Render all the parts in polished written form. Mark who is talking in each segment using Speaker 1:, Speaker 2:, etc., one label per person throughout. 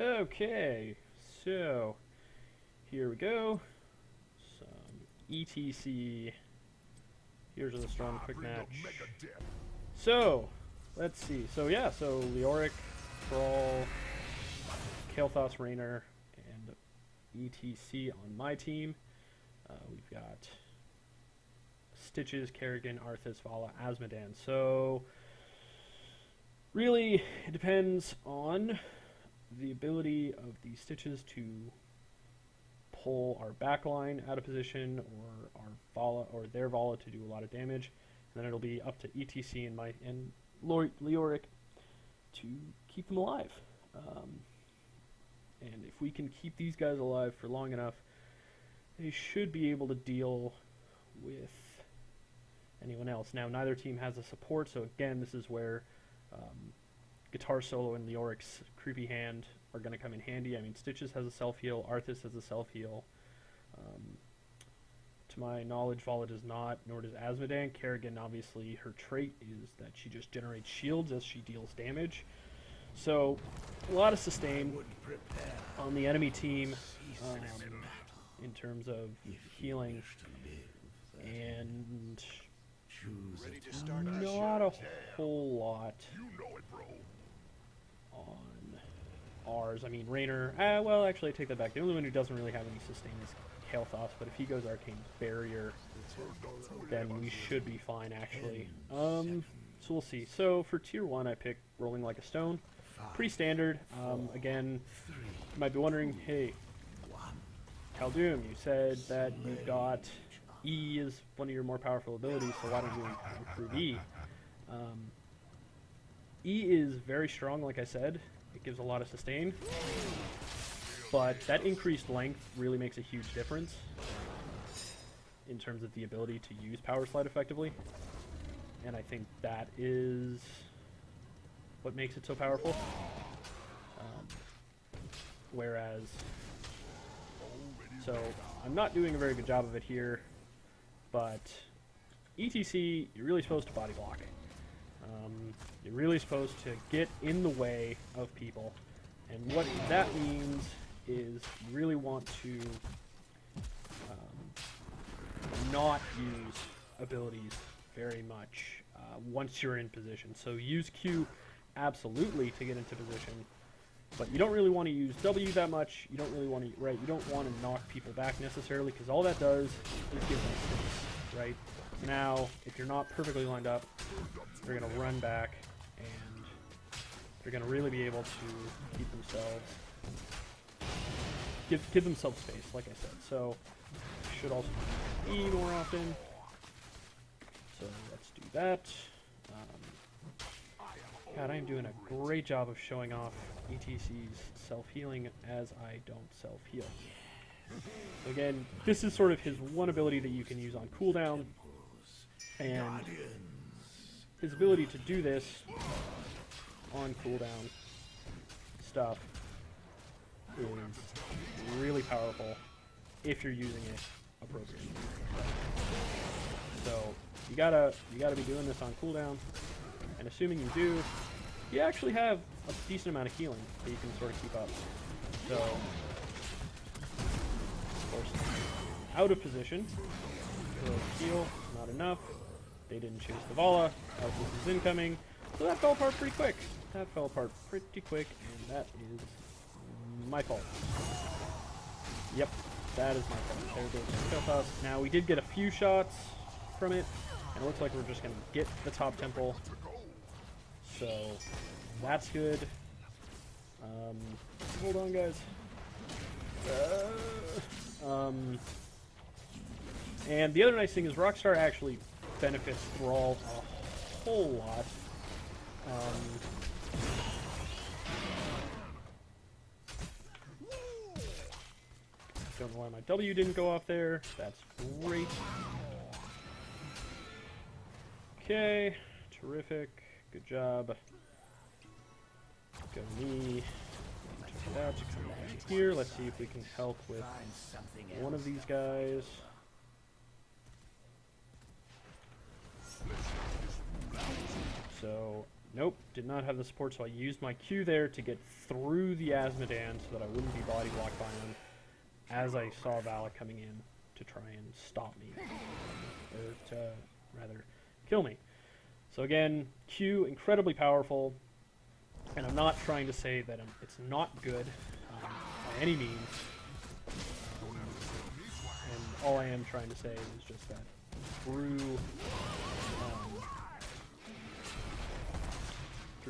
Speaker 1: Okay, so here we go. Some ETC. Here's the Storm quick match. So, let's see. So yeah, so Leoric, Brawl, Kael'thas, Raynor, and ETC on my team. We've got Stitches, Kerrigan, Arthas, Vala, Azmodan. So, really, it depends on the ability of the Stitches to pull our backline out of position, or our Vala, or their Vala to do a lot of damage. And then it'll be up to ETC and Leoric to keep them alive. And if we can keep these guys alive for long enough, they should be able to deal with anyone else. Now, neither team has a support, so again, this is where Guitar Solo and Leoric's Creepy Hand are going to come in handy. I mean, Stitches has a self-heal, Arthas has a self-heal. To my knowledge, Vala does not, nor does Azmodan. Kerrigan, obviously, her trait is that she just generates shields as she deals damage. So, a lot of sustain on the enemy team in terms of healing, and not a whole lot on ours. I mean, Raynor, well, actually, I take that back. The only one who doesn't really have any sustain is Kael'thas, but if he goes Arcane Barrier, then we should be fine, actually. So we'll see. So for Tier 1, I picked Rolling Like a Stone. Pretty standard. Again, you might be wondering, hey, Khaldun, you said that you got E is one of your more powerful abilities, so why don't you improve E? E is very strong, like I said. It gives a lot of sustain. But that increased length really makes a huge difference in terms of the ability to use Power Slide effectively. And I think that is what makes it so powerful. Whereas, so I'm not doing a very good job of it here, but ETC, you're really supposed to body block. You're really supposed to get in the way of people. And what that means is you really want to not use abilities very much once you're in position. So use Q absolutely to get into position, but you don't really want to use W that much. You don't really want to, right? You don't want to knock people back necessarily, because all that does is give them space, right? Now, if you're not perfectly lined up, they're going to run back, and they're going to really be able to keep themselves, give themselves space, like I said. So, should also E more often. So let's do that. God, I am doing a great job of showing off ETC's self-healing as I don't self-heal. So again, this is sort of his one ability that you can use on cooldown, and his ability to do this on cooldown stuff is really powerful if you're using it appropriately. So you gotta be doing this on cooldown, and assuming you do, you actually have a decent amount of healing that you can sort of keep up. So, of course, out of position, so heal, not enough. They didn't chase the Vala. This is incoming, so that fell apart pretty quick. That fell apart pretty quick, and that is my fault. Yep, that is my fault. There goes Kael'thas. Now, we did get a few shots from it, and it looks like we're just going to get the top temple. So, that's good. Hold on, guys. And the other nice thing is Rockstar actually benefits Thrall a whole lot. Don't know why my W didn't go off there. That's great. Okay, terrific. Good job. Go me. Check it out. Come back here. Let's see if we can help with one of these guys. So Nope, did not have the support, so I used my Q there to get through the Asmodan so that I wouldn't be body blocked by him as I saw Valak coming in to try and stop me, or to rather kill me. So again, Q, incredibly powerful, and I'm not trying to say that it's not good by any means, and all I am trying to say is just that through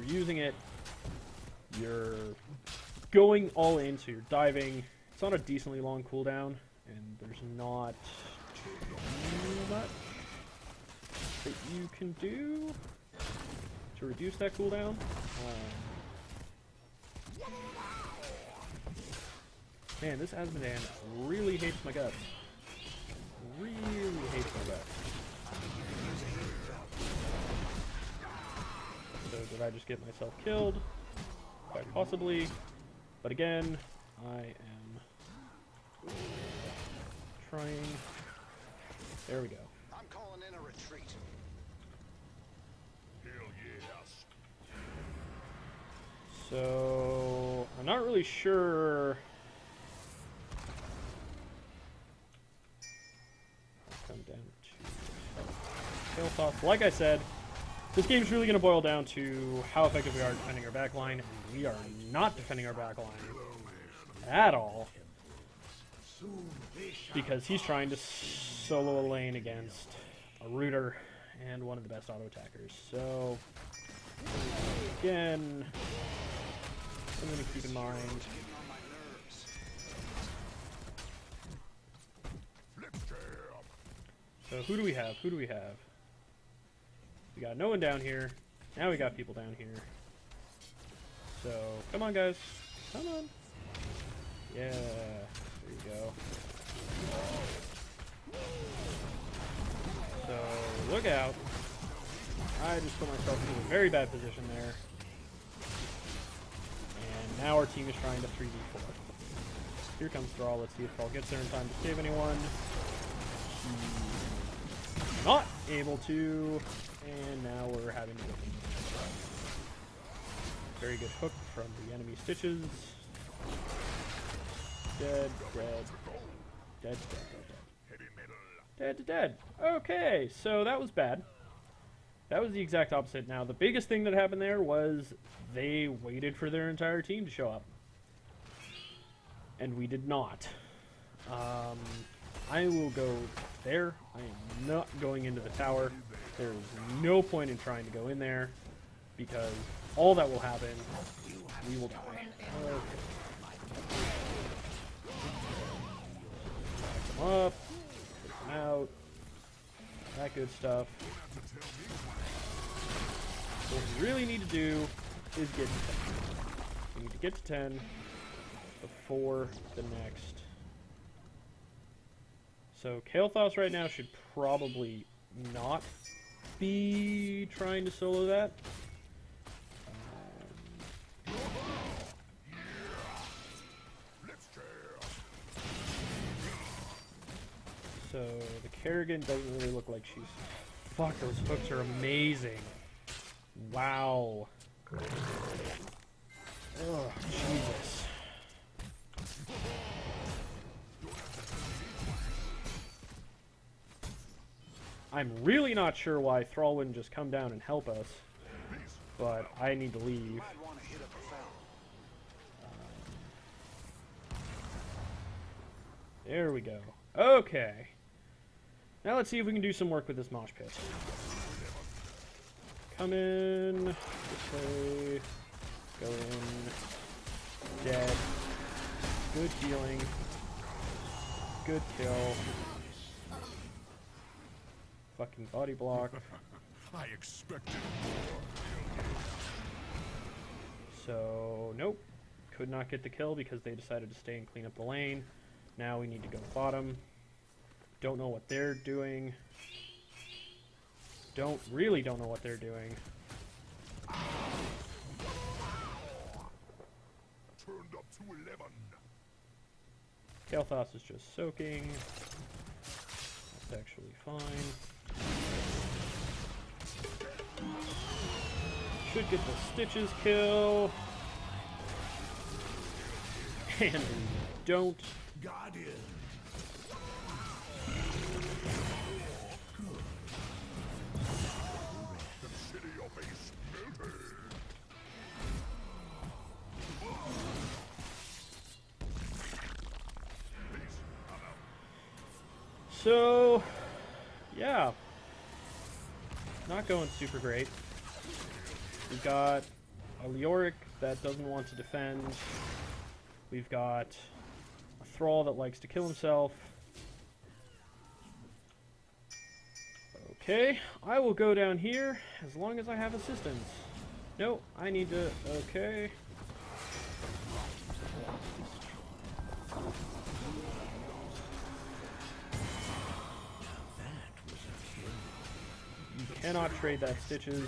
Speaker 1: using it, you're going all in, so you're diving. It's on a decently long cooldown, and there's not too much that you can do to reduce that cooldown. Man, this Asmodan really hates my guts. Really hates my guts. So did I just get myself killed? Quite possibly. But again, I am trying. There we go.
Speaker 2: I'm calling in a retreat.
Speaker 3: Hell yes.
Speaker 1: So I'm not really sure. I'll come down to tail toss. Like I said, this game's really going to boil down to how effective we are defending our backline, and we are not defending our backline at all, because he's trying to solo a lane against a rooter and one of the best auto attackers. So again, I'm going to keep in mind. So who do we have? Who do we have? We got no one down here. Now we got people down here. So, come on, guys. Come on. Yeah. There you go. So, look out. I just put myself in a very bad position there. And now our team is trying to 3v4. Here comes Thrall. Let's see if Thrall gets there in time to save anyone. He's not able to. And now we're having to go. Very good hook from the enemy Stitches. Dead, dead, dead, dead, dead, dead, dead, dead. Okay, so that was bad. That was the exact opposite. Now, the biggest thing that happened there was they waited for their entire team to show up. And we did not. I will go there. I am not going into the tower. There is no point in trying to go in there, because all that will happen, we will die. Okay. Back them up, take them out, that good stuff. What we really need to do is get to 10. We need to get to 10 before the next. So Kael'thas right now should probably not be trying to solo that. So the Kerrigan doesn't really look like she's... Fuck, those hooks are amazing. Wow. Oh, Jesus. I'm really not sure why Thrall wouldn't just come down and help us, but I need to leave. There we go. Okay. Now let's see if we can do some work with this mosh pit. Come in. This way. Go in. Dead. Good healing. Good kill. Fucking body block.
Speaker 3: I expected.
Speaker 1: So, nope. Could not get the kill because they decided to stay and clean up the lane. Now we need to go bottom. Don't know what they're doing. Really don't know what they're doing.
Speaker 3: Turned up to 11.
Speaker 1: Kael'thas is just soaking. That's actually fine. should get the Stitches kill. And we don't.
Speaker 3: Guardian. Consider your base melted.
Speaker 1: So, yeah. Not going super great. We've got a Leoric that doesn't want to defend. We've got a Thrall that likes to kill himself. Okay, I will go down here as long as I have assistance. No, I need to... Okay. You cannot trade that Stitches.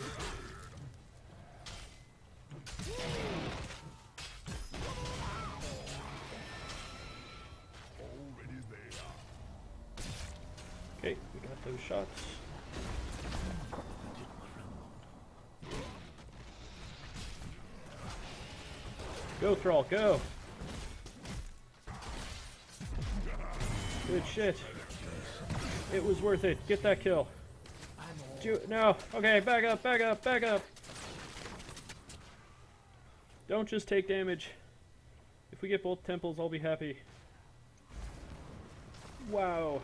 Speaker 1: Okay, we got those shots. Go, Thrall, go! Good shit. It was worth it. Get that kill. No. Okay, back up, back up, back up. Don't just take damage. If we get both temples, I'll be happy. Wow.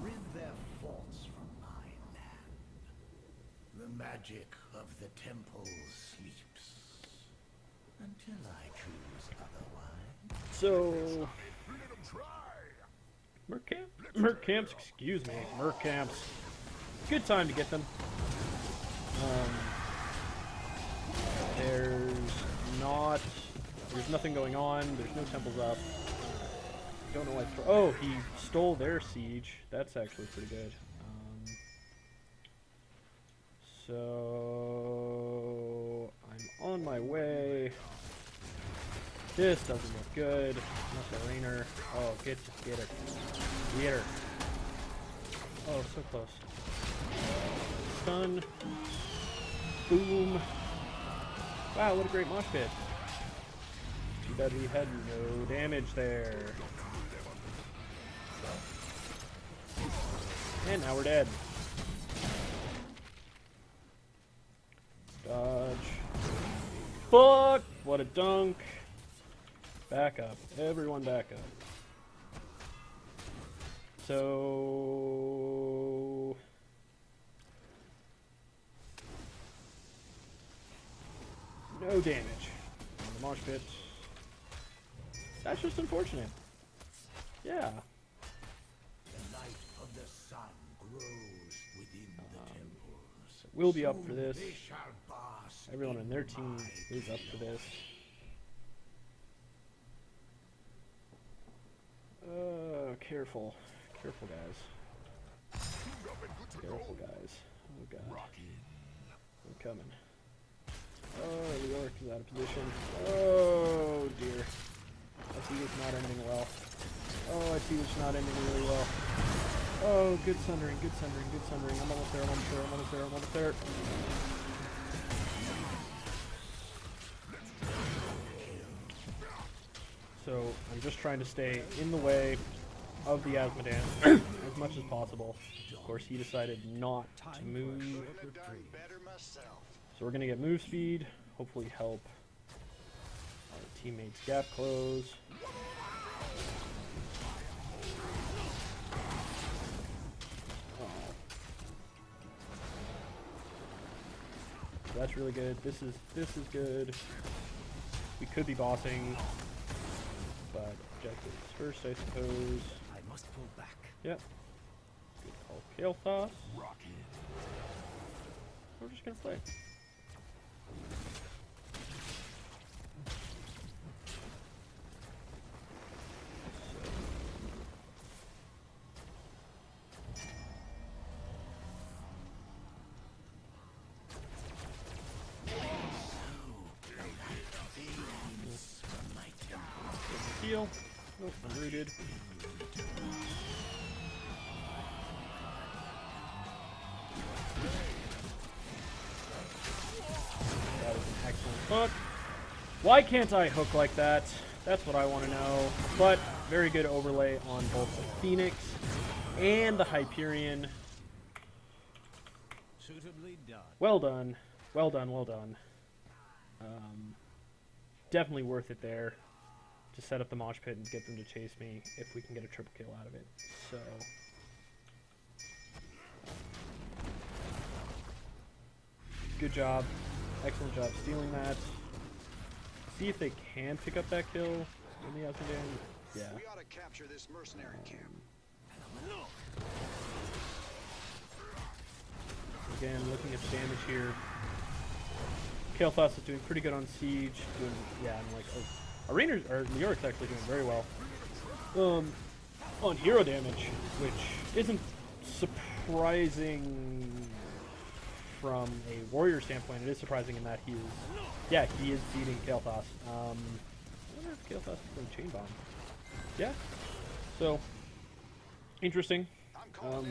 Speaker 4: Rid their faults from my land. The magic of the temple sleeps until I choose otherwise.
Speaker 1: So, Merc camps, excuse me, Merc camps. Good time to get them. There's nothing going on. There's no temples up. Don't know why. Oh, he stole their siege. That's actually pretty good. So I'm on my way. This doesn't look good. Not the Rainer. Oh, get her. Get her. Oh, so close. Stun. Boom. Wow, what a great mosh pit. Too bad we had no damage there. And now we're dead. Dodge. Fuck! What a dunk. Back up. Everyone back up. So... no damage on the mosh pit. That's just unfortunate. Yeah.
Speaker 4: The light of the sun grows within the temples.
Speaker 1: We'll be up for this.
Speaker 4: They shall bask
Speaker 1: Everyone
Speaker 4: in
Speaker 1: on their team
Speaker 4: my
Speaker 1: is up for this. Careful. Careful, guys. Careful, guys. Oh, God. We're coming. Oh, the York is out of position. Oh, dear. I see it's not ending well. Oh, I see it's not ending really well. Oh, good sundering, good sundering, good sundering. I'm almost there, I'm almost there, I'm almost there, I'm almost there. So, I'm just trying to stay in the way of the Asmodan as much as possible. Of course, he decided not to move. So we're going to get move speed, hopefully help our teammates gap close. So that's really good. This is good. We could be bossing, but objectives first, I suppose.
Speaker 4: I must pull back.
Speaker 1: Yep. Good call, Kael'thas. We're just gonna play. Heal. Nope, I'm rooted. Hook. Why can't I hook like that? That's what I want to know. But very good overlay on both the Phoenix and the Hyperion.
Speaker 4: Suitably done.
Speaker 1: Well done. Well done, well done. Definitely worth it there to set up the mosh pit and get them to chase me if we can get a triple kill out of it. So, good job. Excellent job stealing that. See if they can pick up that kill in the Asmodean. Yeah.
Speaker 2: We ought to capture this mercenary camp.
Speaker 1: Again, looking at the damage here. Kael'thas is doing pretty good on siege. Doing, yeah, and like Rainer's or Leoric's actually doing very well. On hero damage, which isn't surprising from a warrior standpoint. It is surprising in that he is beating Kael'thas. I wonder if Kael'thas is doing chain bomb. Yeah. So interesting.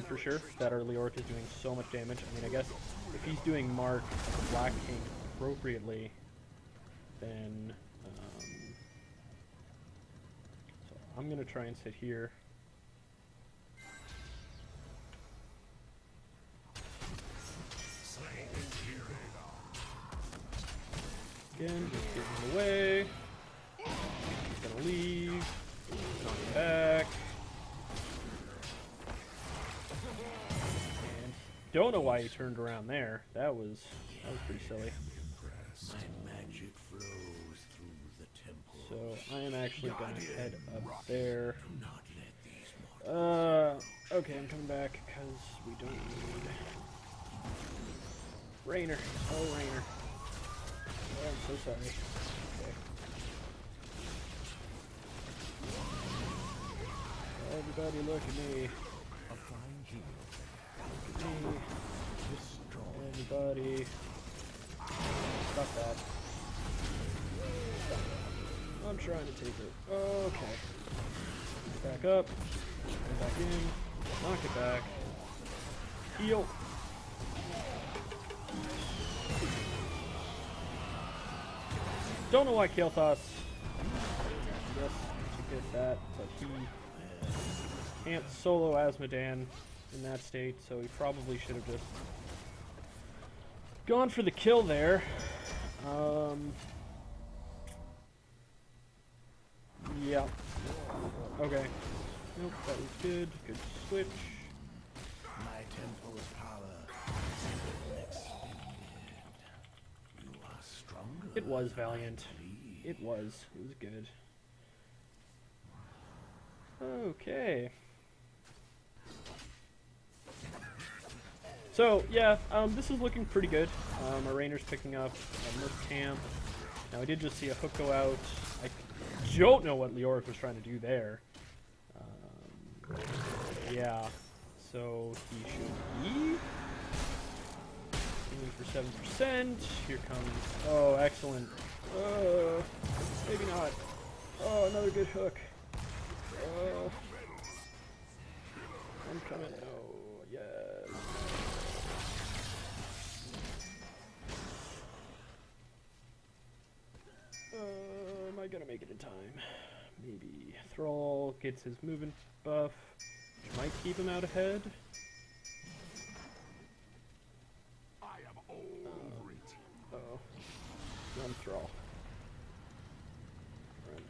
Speaker 1: For sure, that our Leoric is doing so much damage. I mean, I guess if he's doing Mark as a Black King appropriately, then so I'm gonna try and sit here. Again, just getting in the way. He's gonna leave. Coming back. Don't know why he turned around there. That was pretty silly.
Speaker 4: My magic flows through the temple.
Speaker 1: So I am actually gonna head up there.
Speaker 4: Do not let these
Speaker 1: Okay, I'm coming back because we don't need Rainer. Oh, Rainer. Oh, I'm so sorry. Okay. Everybody, look at me.
Speaker 4: a fine heel.
Speaker 1: Me.
Speaker 4: Destroy.
Speaker 1: Everybody. Stop that. Stop that. I'm trying to take it. Okay. Back up. Go back in. Knock it back. Heal. Don't know why Kael'thas. Yes, to get that, but he can't solo Asmodan in that state, so he probably should have just gone for the kill there. Yeah. Okay. Nope, that was good. Good switch.
Speaker 4: My temple's power is unexpended. You are stronger.
Speaker 1: It was valiant. It was. It was good. Okay. So, yeah, this is looking pretty good. Our Rainer's picking up a Merc camp. Now, I did just see a hook go out. I don't know what Leoric was trying to do there. Yeah, so he should be aiming for 7%. Here comes... Oh, excellent. Maybe not. Oh, another good hook. Oh. I'm coming. Oh, yes. Am I gonna make it in time? Maybe. Thrall gets his movement buff, which might keep him out ahead.
Speaker 3: I am over it.
Speaker 1: Uh-oh. Run, Thrall. Run.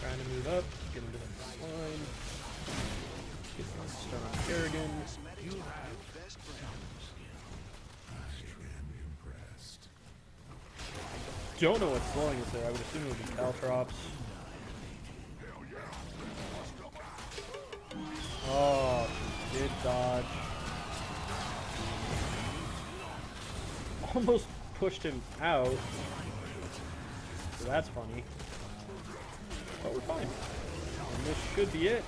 Speaker 1: Trying to move up, get into the line. Get some stun on Kerrigan.
Speaker 2: You have best friend.
Speaker 3: I am impressed.
Speaker 1: Don't know what's slowing us there. I would assume it would be Caltrops. Oh, did dodge. Almost pushed him out. So that's funny. But we're fine. And this should be it.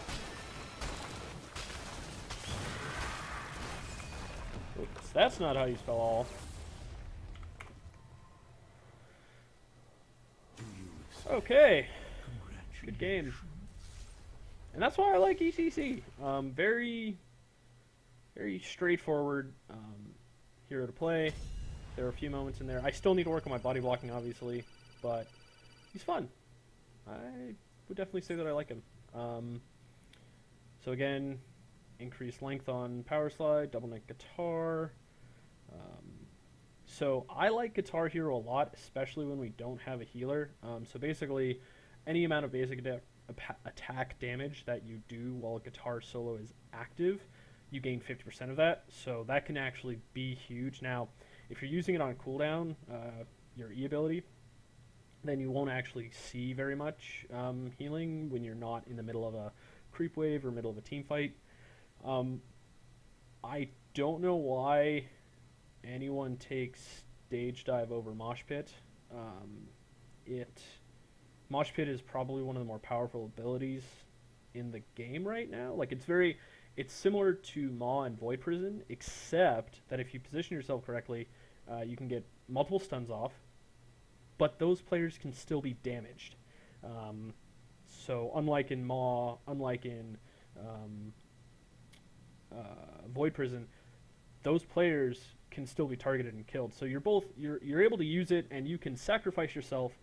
Speaker 1: Oops, that's not how you spell all. Okay, good game. And that's why I like ETC. Very, very straightforward hero to play. There are a few moments in there. I still need to work on my body blocking, obviously, but he's fun. I would definitely say that I like him. So again, increased length on power slide, double neck guitar. So I like Guitar Hero a lot, especially when we don't have a healer. So basically, any amount of basic attack damage that you do while a guitar solo is active, you gain 50% of that. So that can actually be huge. Now, if you're using it on cooldown, your E ability, then you won't actually see very much healing when you're not in the middle of a creep wave or middle of a team fight. I don't know why anyone takes Stage Dive over Mosh Pit. Mosh Pit is probably one of the more powerful abilities in the game right now. Like, it's similar to Maw and Void Prison, except that if you position yourself correctly, you can get multiple stuns off, but those players can still be damaged. So unlike in Maw, unlike in Void Prison, those players can still be targeted and killed. So you're able to use it, and you can sacrifice yourself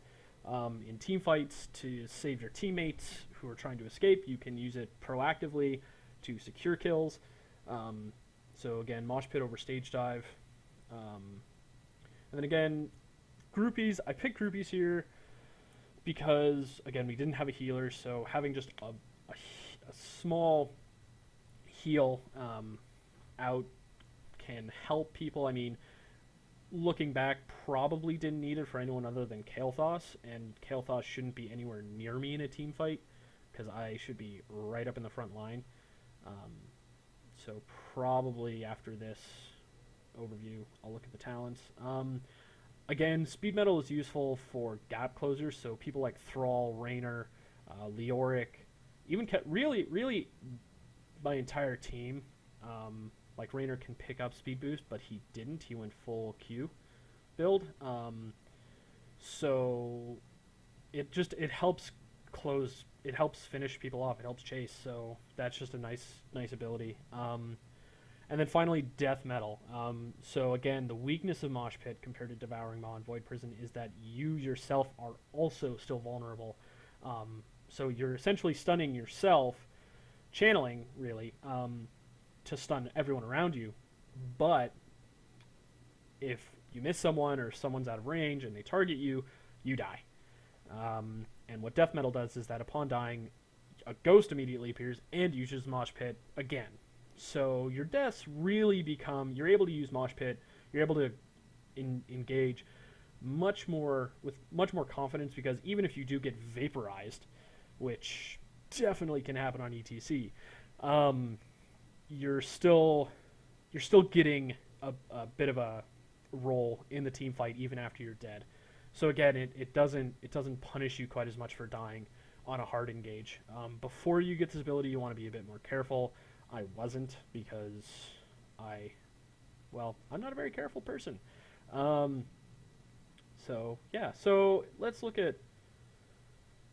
Speaker 1: in team fights to save your teammates who are trying to escape. You can use it proactively to secure kills. So again, Mosh Pit over Stage Dive. And then again, groupies. I picked groupies here because, again, we didn't have a healer, so having just a small heal out can help people. I mean, looking back, probably didn't need it for anyone other than Kael'thas, and Kael'thas shouldn't be anywhere near me in a team fight, because I should be right up in the front line. So probably after this overview, I'll look at the talents. Again, Speed Metal is useful for gap closers, so people like Thrall, Raynor, Leoric, even really my entire team. Like Raynor can pick up speed boost, but he didn't. He went full Q build. So it helps close. It helps finish people off. It helps chase. So that's just a nice ability. And then finally, Death Metal. So again, the weakness of Mosh Pit compared to Devouring Maw and Void Prison is that you yourself are also still vulnerable. So you're essentially stunning yourself, channeling really, to stun everyone around you. But if you miss someone or someone's out of range and they target you, you die. And what Death Metal does is that upon dying, a ghost immediately appears and uses Mosh Pit again. So your deaths really become, you're able to use Mosh Pit, you're able to engage with much more confidence, because even if you do get vaporized, which definitely can happen on ETC, you're still getting a bit of a role in the team fight even after you're dead. So again, it doesn't punish you quite as much for dying on a hard engage. Before you get this ability, you want to be a bit more careful. I wasn't, because I'm not a very careful person. So yeah, so let's look at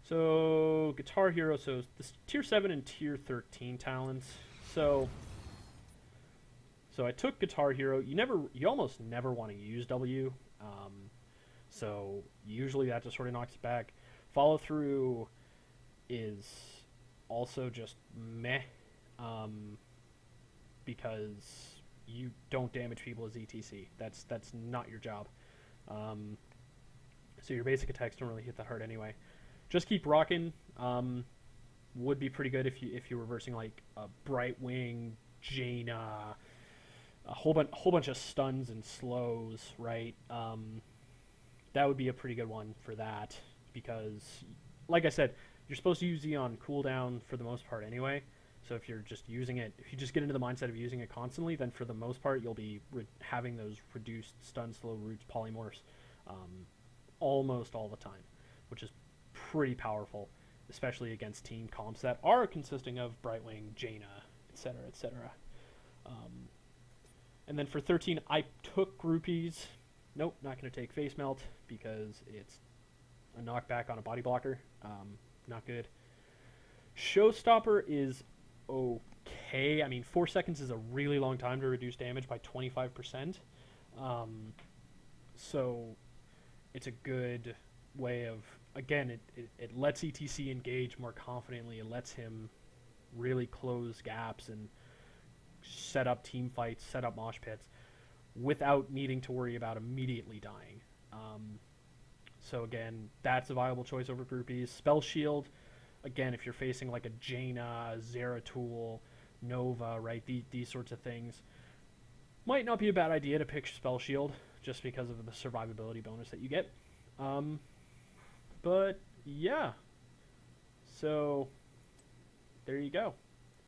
Speaker 1: Guitar Hero. So this tier 7 and tier 13 talents. So I took Guitar Hero. You almost never want to use W. So usually that just sort of knocks it back. Follow through is also just meh. Because you don't damage people as ETC. That's not your job. So your basic attacks don't really hit that hard anyway. Just keep rocking. Would be pretty good if you're reversing like a Brightwing, Jaina, a whole bunch of stuns and slows, right? That would be a pretty good one for that, because, like I said, you're supposed to use Z on cooldown for the most part anyway. So if you're just using it, if you just get into the mindset of using it constantly, then for the most part you'll be having those reduced stun, slow, roots, polymorphs almost all the time, which is pretty powerful, especially against team comps that are consisting of Brightwing, Jaina, etc., etc. And then for 13, I took groupies. Nope, not going to take Face Melt, because it's a knockback on a body blocker. Not good. Showstopper is okay. I mean, 4 seconds is a really long time to reduce damage by 25%. So it's a good way of, again, it lets ETC engage more confidently. It lets him really close gaps and set up team fights, set up mosh pits without needing to worry about immediately dying. So again, that's a viable choice over groupies. Spell Shield, again, if you're facing like a Jaina, Zeratul, Nova, right, these sorts of things, might not be a bad idea to pick Spell Shield just because of the survivability bonus that you get. But yeah, so there you go.